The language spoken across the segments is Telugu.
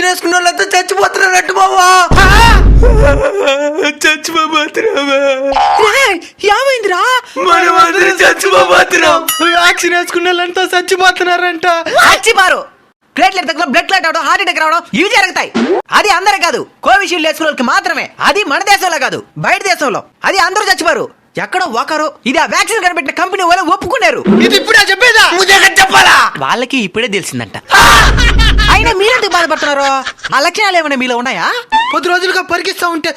వ్యాక్సిన్ వేసుకున్న వాళ్ళంతా చచ్చిపోతున్నారట్టు బావా. చచ్చిపోతున్నావా? ఏమైందిరా? మనం అందరం చచ్చిపోతున్నాం. వ్యాక్సిన్ వేసుకున్న వాళ్ళంతా చచ్చిపోతున్నారంట. చచ్చిపోరు. ప్లేట్లెట్ తగ్గ బ్లడ్ క్లాట్ అవడం, హార్ట్ అటాక్ రావడం ఇవి జరుగుతాయి. అది అందరే కాదు, కోవిషీల్డ్ వేసుకున్న వాళ్ళకి మాత్రమే. అది మన దేశంలో కాదు, బయట దేశంలో. అది అందరూ చచ్చిపోరు, ఎక్కడో ఒకరు. ఇది ఆ వ్యాక్సిన్ కనిపెట్టిన కంపెనీ వాళ్ళు ఒప్పుకున్నారు. ఇది ఇప్పుడే చెప్పేదా? చెప్పాలా? వాళ్ళకి ఇప్పుడే తెలిసిందంట. అయినా మీరెందుకు బాధపడుతున్నారు? ఆ లక్షణాలు ఏమైనా మీలో ఉన్నాయా? 10 రోజులుగా పరిగిస్తా ఉంటే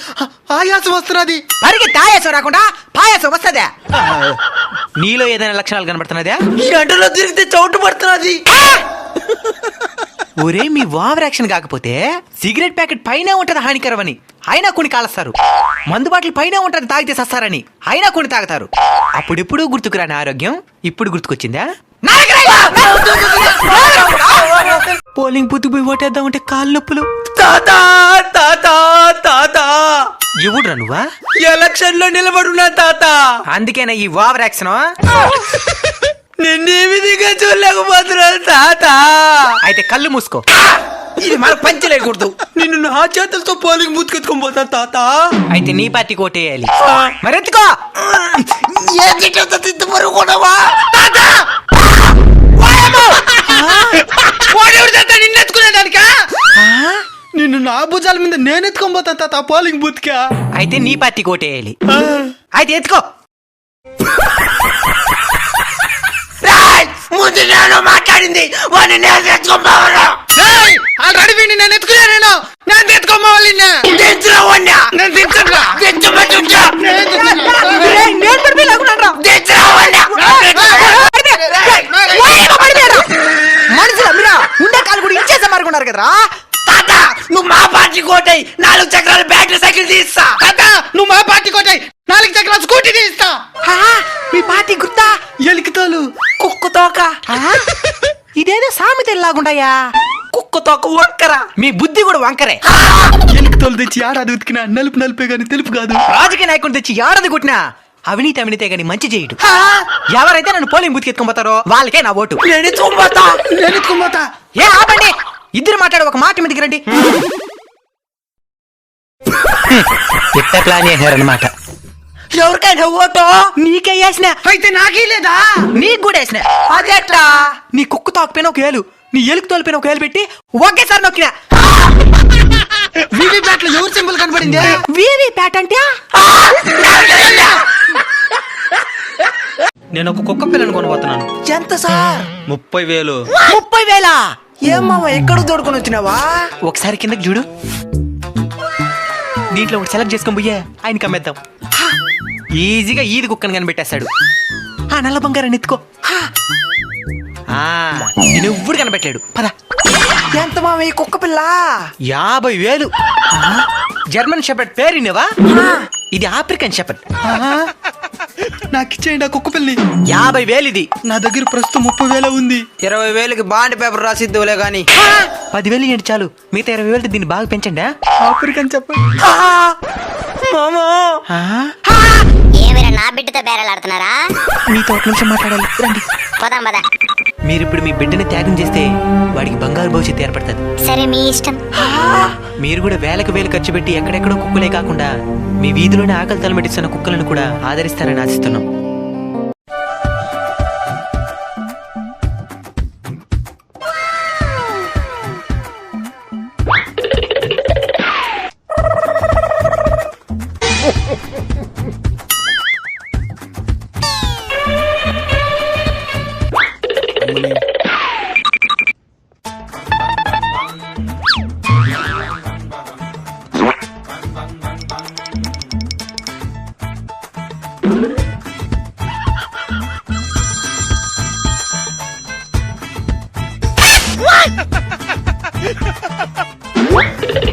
ఆయాసం వస్తున్నది. పరిగెత్తి ఆయాసం రాకుండా పాయాసం వస్తుందా? నీలో ఏదైనా లక్షణాలు కనబడుతున్నదా? ఈ గంటలో తిరిగితే చౌటు పడుతున్నది. ఒరే, మీ ఓవర్ యాక్షన్ కాకపోతే సిగరెట్ ప్యాకెట్ పైన ఉంటది హానికరమని అయినా కొన్ని కాలుస్తారు. మందు బాటిల్ పైన ఉంటది తాగితే సస్తారని అయినా కొన్ని తాగుతారు. అప్పుడెప్పుడు గుర్తుకురాని ఆరోగ్యం ఇప్పుడు గుర్తుకొచ్చిందా? పోలింగ్ బూత్ పోయి ఓటేద్దామంటే కాళ్ళు నొప్పులు. తాతా తాతా తాతా, ఎవడురా నువ్వా? ఎలక్షన్ లో నిలబడున్నా తాత. అందుకేనా ఈ ఓవర్ యాక్షన్? నిన్నే విధిగా చూడలేకపోతున్నాను తాత. అయితే కళ్ళు మూసుకో. ఇది మన పంచలేకూడదు. నిన్ను నా చేతులతో పోలింగ్ బూత్ ఎత్తుకొని పోతాను తాత. అయితే నీ పార్టీకి ఓటేయాలి. మరెత్తుకో. నిన్నెత్తుకునేదానికా? నిన్ను నా భుజాల మీద నేను ఎత్తుకొని పోతాను తాత పోలింగ్ బూత్ కా. అయితే నీ పార్టీకి ఓటేయాలి. అయితే ఎత్తుకో. ముందు నేను మాట్లాడింది ఆల్రెడీ వీడిని నేను ఎత్తుకున్నాను. నేను ఎత్తుకోవాలి. మనుషులు మీరా ఉండే కాలు కూడా ఇచ్చేసా మరుగున్నారు కదరా. తాత, నువ్వు మా పార్టీ కోటాయి 4 చక్రాల బ్యాటరీ సైకిల్ తీస్తా. తాత, నువ్వు మా పార్టీ కొట్టాయి 4 చక్రాల స్కూటీ తీస్తా. మీ పార్టీ గుర్తా? ఎలికితోలు కుక్క తోక. ఇదేదో సామెతలాగుండాయా? కుక్క తోక వంకర. మీ బుద్ధి కూడా వంకరే. ఎలికితోలు తెచ్చి ఏడాది ఉతికినా నలుపు నలుపే గాని తెలుపు కాదు. రాజకీయ నాయకుడు తెచ్చి ఏడాది కొట్టినా అవినీతే గాని మంచి చేయడు. ఎవరైతే నన్ను పోలింగ్ బూత్ ఎత్తుకోపోతారో వాళ్ళకే నా ఓటు. నేను ఎత్తుకోపోతా. ఏ ఆపండి, ఇద్దరు మాట్లాడు ఒక మాట మీదకి రండి. ఇట్ట ప్లాన్ చేశారనమాట. ఎవరికైనా ఓటు నీకే వేసిన. అయితే నాకే లేదా? నీకు కూడా వేసిన. అదేట్లా? నీ కుక్క తోకపోయిన ఒక ఏలు, నీ ఏలుకు తోలిపోయిన ఒక ఏలు పెట్టి ఒకేసారి నొక్కినా. వీవీ ప్యాట్ లో ఎవరు సింబల్ కనబడింది? వీవీ ప్యాట్ అంటే నేను ఒక కుక్క పిల్లని కొనబోతున్నాను. ఎంత సార్? 30,000. 30,000? ఏమ్మా ఎక్కడ తోడుకొని వచ్చినావా? ఒకసారి కిందకి చూడు. దీంట్లో ఒకటి సెలెక్ట్ చేసుకొని పోయే ఆయనకి అమ్మేద్దాం. ఈజీగా ఈది కుక్కని కనిపెట్టేస్తాడు. ఆ నల్ల బంగారాన్ని ఎత్తుకో. నేను ఎవ్వడు కనిపెట్టాడు. పద. ఎంత మామ ఈ కుక్క పిల్ల? 50,000. జర్మన్ షెపర్డ్ పేరు విన్నావా? ఇది ఆఫ్రికన్ షెపర్డ్. నాకు ఇచ్చేయండి ఆ కుక్క పిల్లని. 50,000 ఇది. నా దగ్గర ప్రస్తుతం 30,000 ఉంది. 20,000కి బాండ్ పేపర్ రాసిద్దులే గాని. 10,000 ఏంటి చాలు, మిగతా 20,000 దీన్ని బాగా పెంచండి. ఆఫ్రికన్ చెప్పండి. మామా, ఏమైనా నా బిడ్డతో బేరలాడుతున్నారా? మీతో ఒక నిమిషం మాట్లాడాలి, రండి. పోదాం పద. మీరిప్పుడు మీ బిడ్డని త్యాగం చేస్తే వాడికి బంగారు భవిష్యత్తు ఏర్పడుతుంది. సరే మీ ఇష్టం. మీరు కూడా వేలకు వేలు ఖర్చు పెట్టి ఎక్కడెక్కడో కుక్కలే కాకుండా మీ వీధిలోనే ఆకలి తలమెట్టిస్తున్న కుక్కలను కూడా ఆదరిస్తారని ఆశిస్తున్నాం. What?